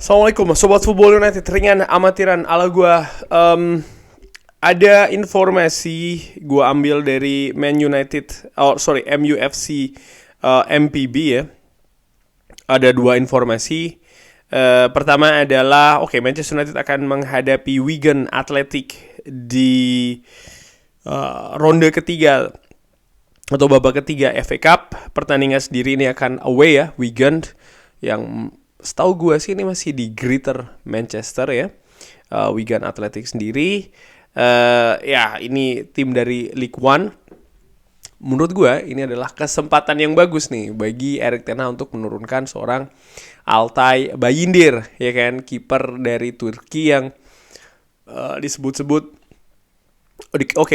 Assalamualaikum Sobat Football United, ringan amatiran ala gua. Ada informasi gua ambil dari MUFC MPB ya. Ada dua informasi. Pertama adalah Manchester United akan menghadapi Wigan Athletic di ronde ketiga atau babak ketiga FA Cup. Pertandingan sendiri ini akan away ya, Wigan, yang setahu gue sih ini masih di Greater Manchester ya. Wigan Athletic sendiri ini tim dari League One. Menurut gue ini adalah kesempatan yang bagus nih bagi Erik ten Hag untuk menurunkan seorang Altay Bayindir, ya kan, kiper dari Turki yang disebut-sebut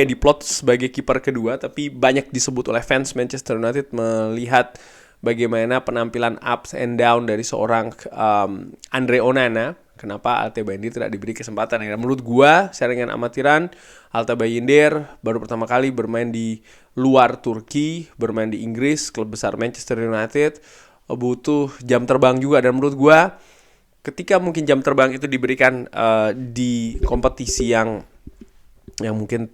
diplot sebagai kiper kedua, tapi banyak disebut oleh fans Manchester United melihat bagaimana penampilan ups and down dari seorang Andre Onana. Kenapa Altay Bayindir tidak diberi kesempatan? Ya, menurut gua, saringan amatiran, Altay Bayindir baru pertama kali bermain di luar Turki, bermain di Inggris, klub besar Manchester United, butuh jam terbang juga. Dan menurut gua, ketika mungkin jam terbang itu diberikan di kompetisi yang mungkin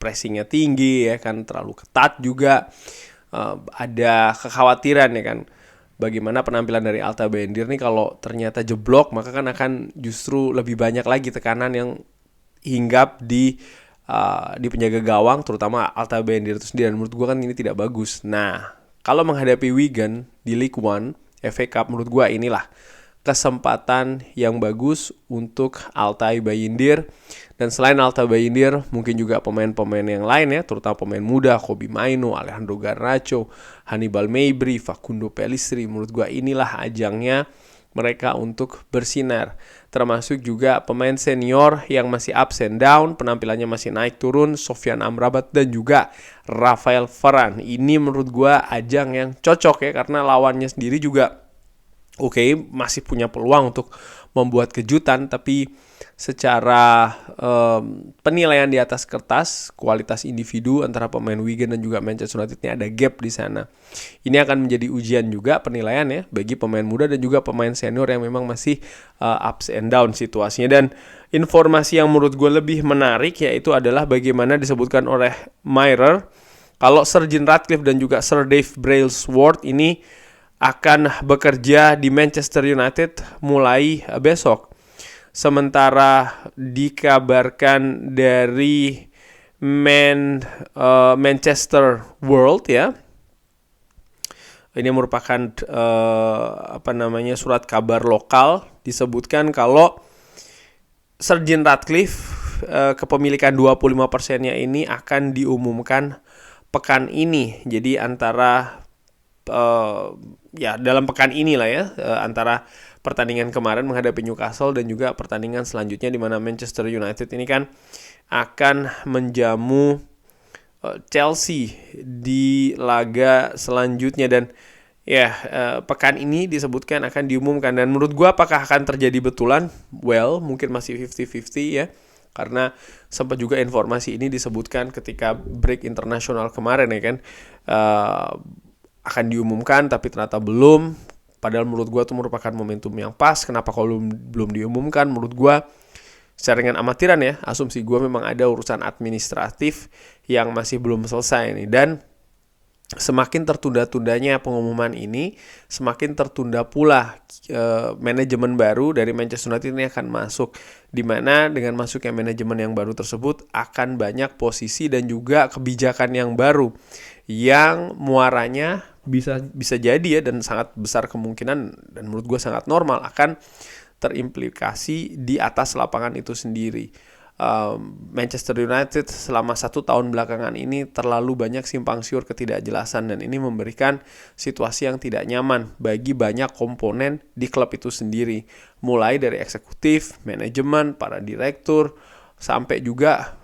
pressingnya tinggi ya kan, terlalu ketat juga, ada kekhawatiran ya kan, bagaimana penampilan dari Altay Bayindir nih kalau ternyata jeblok, maka kan akan justru lebih banyak lagi tekanan yang hinggap di penjaga gawang, terutama Altay Bayindir itu sendiri. Dan menurut gue kan ini tidak bagus. Nah, kalau menghadapi Wigan di League One FA Cup, menurut gue inilah kesempatan yang bagus untuk Altay Bayindir. Dan selain Altay Bayindir, mungkin juga pemain-pemain yang lain ya, terutama pemain muda, Kobbie Mainoo, Alejandro Garnacho, Hannibal Mejbri, Facundo Pellistri. Menurut gua inilah ajangnya mereka untuk bersinar. Termasuk juga pemain senior yang masih ups and down, penampilannya masih naik turun, Sofyan Amrabat dan juga Rafael Varane. Ini menurut gua ajang yang cocok ya, karena lawannya sendiri juga masih punya peluang untuk membuat kejutan, tapi secara penilaian di atas kertas, kualitas individu antara pemain Wigan dan juga Manchester United ini ada gap di sana. Ini akan menjadi ujian juga penilaian ya bagi pemain muda dan juga pemain senior yang memang masih ups and down situasinya. Dan informasi yang menurut gue lebih menarik yaitu adalah bagaimana disebutkan oleh Mirror kalau Sir Jim Ratcliffe dan juga Sir Dave Brailsford ini akan bekerja di Manchester United mulai besok. Sementara dikabarkan dari Manchester World ya, ini merupakan surat kabar lokal, disebutkan kalau Sir Jim Ratcliffe kepemilikan 25%-nya ini akan diumumkan pekan ini. Jadi antara dalam pekan inilah ya, antara pertandingan kemarin menghadapi Newcastle dan juga pertandingan selanjutnya di mana Manchester United ini kan akan menjamu Chelsea di laga selanjutnya. Dan pekan ini disebutkan akan diumumkan. Dan menurut gua apakah akan terjadi betulan? Well, mungkin masih 50-50 ya, karena sempat juga informasi ini disebutkan ketika break internasional kemarin ya kan, akan diumumkan tapi ternyata belum. Padahal menurut gue itu merupakan momentum yang pas. Kenapa kalau belum diumumkan? Menurut gue secara ringan amatiran ya, asumsi gue memang ada urusan administratif yang masih belum selesai nih. Dan semakin tertunda-tundanya pengumuman ini, semakin tertunda pula manajemen baru dari Manchester United ini akan masuk. Dimana dengan masuknya manajemen yang baru tersebut akan banyak posisi dan juga kebijakan yang baru yang muaranya bisa jadi ya, dan sangat besar kemungkinan, dan menurut gue sangat normal, akan terimplikasi di atas lapangan itu sendiri. Manchester United selama 1 tahun belakangan ini terlalu banyak simpang siur ketidakjelasan, dan ini memberikan situasi yang tidak nyaman bagi banyak komponen di klub itu sendiri, mulai dari eksekutif, manajemen, para direktur, sampai juga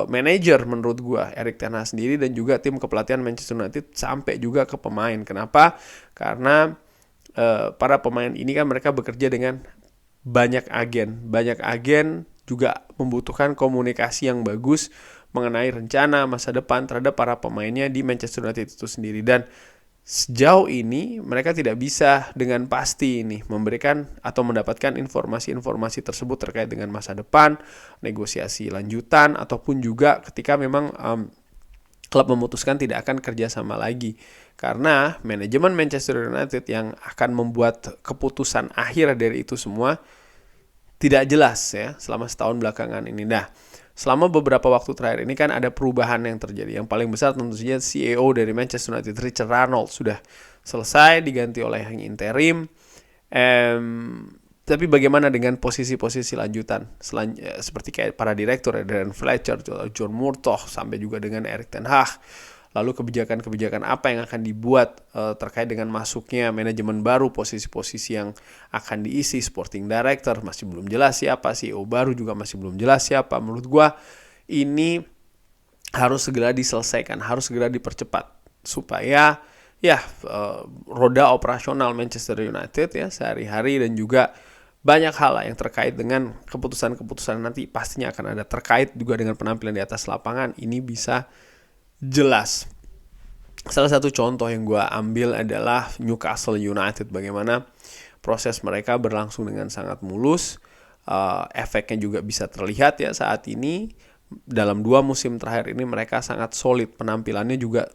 manajer menurut gue Erik ten Hag sendiri, dan juga tim kepelatihan Manchester United, sampai juga ke pemain. Kenapa? Karena para pemain ini kan mereka bekerja dengan banyak agen juga membutuhkan komunikasi yang bagus mengenai rencana masa depan terhadap para pemainnya di Manchester United itu sendiri. Dan sejauh ini mereka tidak bisa dengan pasti ini memberikan atau mendapatkan informasi-informasi tersebut terkait dengan masa depan, negosiasi lanjutan, ataupun juga ketika memang klub memutuskan tidak akan kerjasama lagi. Karena manajemen Manchester United yang akan membuat keputusan akhir dari itu semua tidak jelas ya selama setahun belakangan ini. Nah, selama beberapa waktu terakhir ini kan ada perubahan yang terjadi. Yang paling besar tentu saja CEO dari Manchester United, Richard Arnold, sudah selesai diganti oleh yang interim. Tapi bagaimana dengan posisi-posisi lanjutan seperti kayak para direktur, Darren Fletcher, John Murtough, sampai juga dengan Erik ten Hag. Lalu kebijakan-kebijakan apa yang akan dibuat terkait dengan masuknya manajemen baru, posisi-posisi yang akan diisi, sporting director masih belum jelas siapa, CEO baru juga masih belum jelas siapa. Menurut gua ini harus segera diselesaikan, harus segera dipercepat supaya roda operasional Manchester United ya sehari-hari dan juga banyak hal yang terkait dengan keputusan-keputusan nanti pastinya akan ada terkait juga dengan penampilan di atas lapangan ini bisa jelas. Salah satu contoh yang gue ambil adalah Newcastle United, bagaimana proses mereka berlangsung dengan sangat mulus. Efeknya juga bisa terlihat ya saat ini. Dalam 2 musim terakhir ini mereka sangat solid, penampilannya juga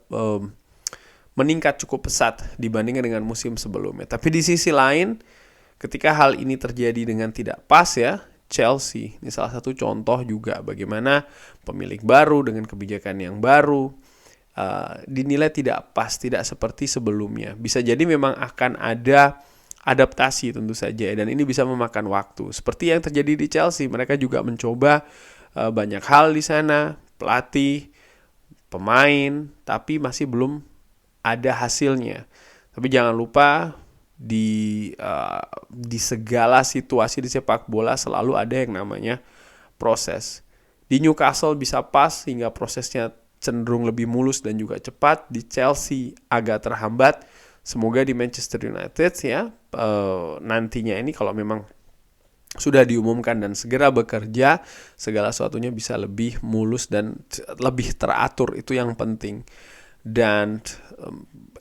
meningkat cukup pesat dibandingkan dengan musim sebelumnya. Tapi di sisi lain, ketika hal ini terjadi dengan tidak pas ya, Chelsea ini salah satu contoh juga bagaimana pemilik baru dengan kebijakan yang baru dinilai tidak pas, tidak seperti sebelumnya. Bisa jadi memang akan ada adaptasi tentu saja dan ini bisa memakan waktu. Seperti yang terjadi di Chelsea, mereka juga mencoba banyak hal di sana, pelatih, pemain, tapi masih belum ada hasilnya. Tapi jangan lupa di segala situasi di sepak bola selalu ada yang namanya proses. Di Newcastle bisa pas hingga prosesnya cenderung lebih mulus dan juga cepat. Di Chelsea agak terhambat. Semoga di Manchester United ya nantinya ini kalau memang sudah diumumkan dan segera bekerja, segala sesuatunya bisa lebih mulus dan lebih teratur. Itu yang penting. Dan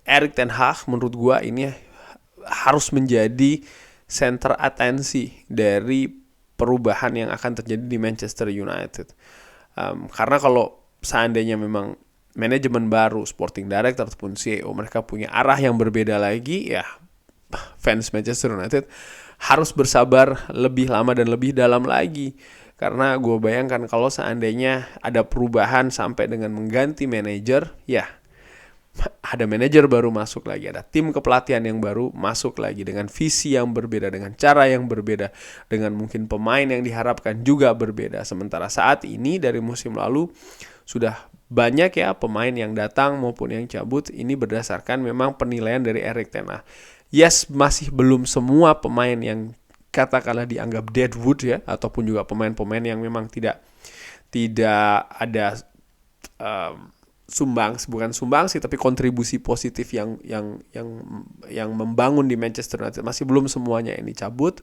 Erik ten Hag menurut gua ini harus menjadi center atensi dari perubahan yang akan terjadi di Manchester United. Karena kalau seandainya memang manajemen baru, sporting director ataupun CEO mereka punya arah yang berbeda lagi, ya fans Manchester United harus bersabar lebih lama dan lebih dalam lagi. Karena gue bayangkan kalau seandainya ada perubahan sampai dengan mengganti manajer, ya ada manajer baru masuk lagi, ada tim kepelatihan yang baru masuk lagi dengan visi yang berbeda, dengan cara yang berbeda, dengan mungkin pemain yang diharapkan juga berbeda. Sementara saat ini dari musim lalu sudah banyak ya pemain yang datang maupun yang cabut, ini berdasarkan memang penilaian dari Erik ten Hag. Yes, masih belum semua pemain yang katakanlah dianggap deadwood ya, ataupun juga pemain-pemain yang memang tidak ada bukan sumbangsi tapi kontribusi positif yang membangun di Manchester United, masih belum semuanya ini cabut.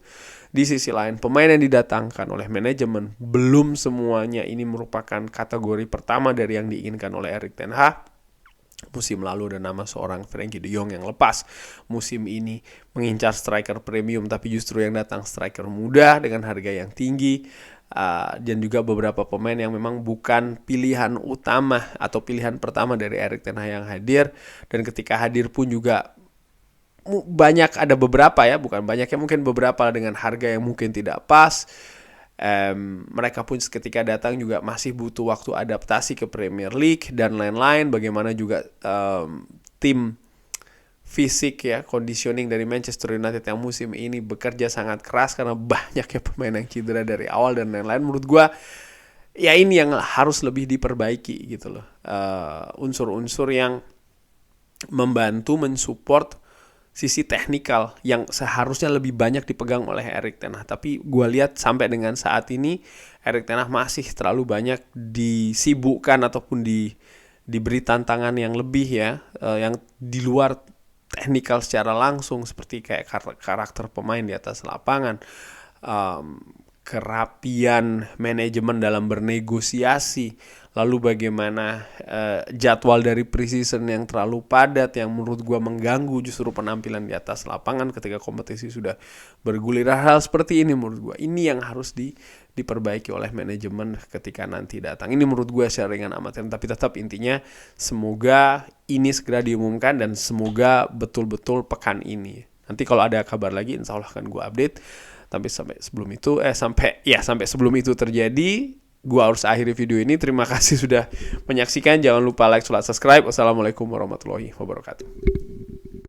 Di sisi lain pemain yang didatangkan oleh manajemen belum semuanya ini merupakan kategori pertama dari yang diinginkan oleh Erik ten Hag. Musim lalu ada nama seorang Frenkie de Jong yang lepas. Musim ini mengincar striker premium tapi justru yang datang striker muda dengan harga yang tinggi. Dan juga beberapa pemain yang memang bukan pilihan utama atau pilihan pertama dari Erik ten Hag yang hadir. Dan ketika hadir pun juga banyak, ada beberapa ya, bukan banyak ya, mungkin beberapa dengan harga yang mungkin tidak pas. Mereka pun ketika datang juga masih butuh waktu adaptasi ke Premier League dan lain-lain. Bagaimana juga tim fisik ya, conditioning dari Manchester United yang musim ini bekerja sangat keras karena banyaknya pemain yang cedera dari awal dan lain-lain. Menurut gue ya ini yang harus lebih diperbaiki gitu loh. Unsur-unsur yang membantu mensupport sisi teknikal yang seharusnya lebih banyak dipegang oleh Erik ten Hag. Tapi gue lihat sampai dengan saat ini Erik ten Hag masih terlalu banyak disibukkan ataupun diberi tantangan yang lebih ya, yang di luar teknikal secara langsung, seperti kayak karakter pemain di atas lapangan, kerapian manajemen dalam bernegosiasi, Lalu bagaimana jadwal dari preseason yang terlalu padat yang menurut gue mengganggu justru penampilan di atas lapangan ketika kompetisi sudah bergulir. Hal seperti ini menurut gue ini yang harus diperbaiki oleh manajemen ketika nanti datang. Ini menurut gue sharingan amatir, tapi tetap intinya semoga ini segera diumumkan dan semoga betul-betul pekan ini. Nanti kalau ada kabar lagi insya Allah akan gue update. Tapi sampai sebelum itu terjadi, gue harus akhiri video ini. Terima kasih sudah menyaksikan. Jangan lupa like, subscribe. Wassalamualaikum warahmatullahi wabarakatuh.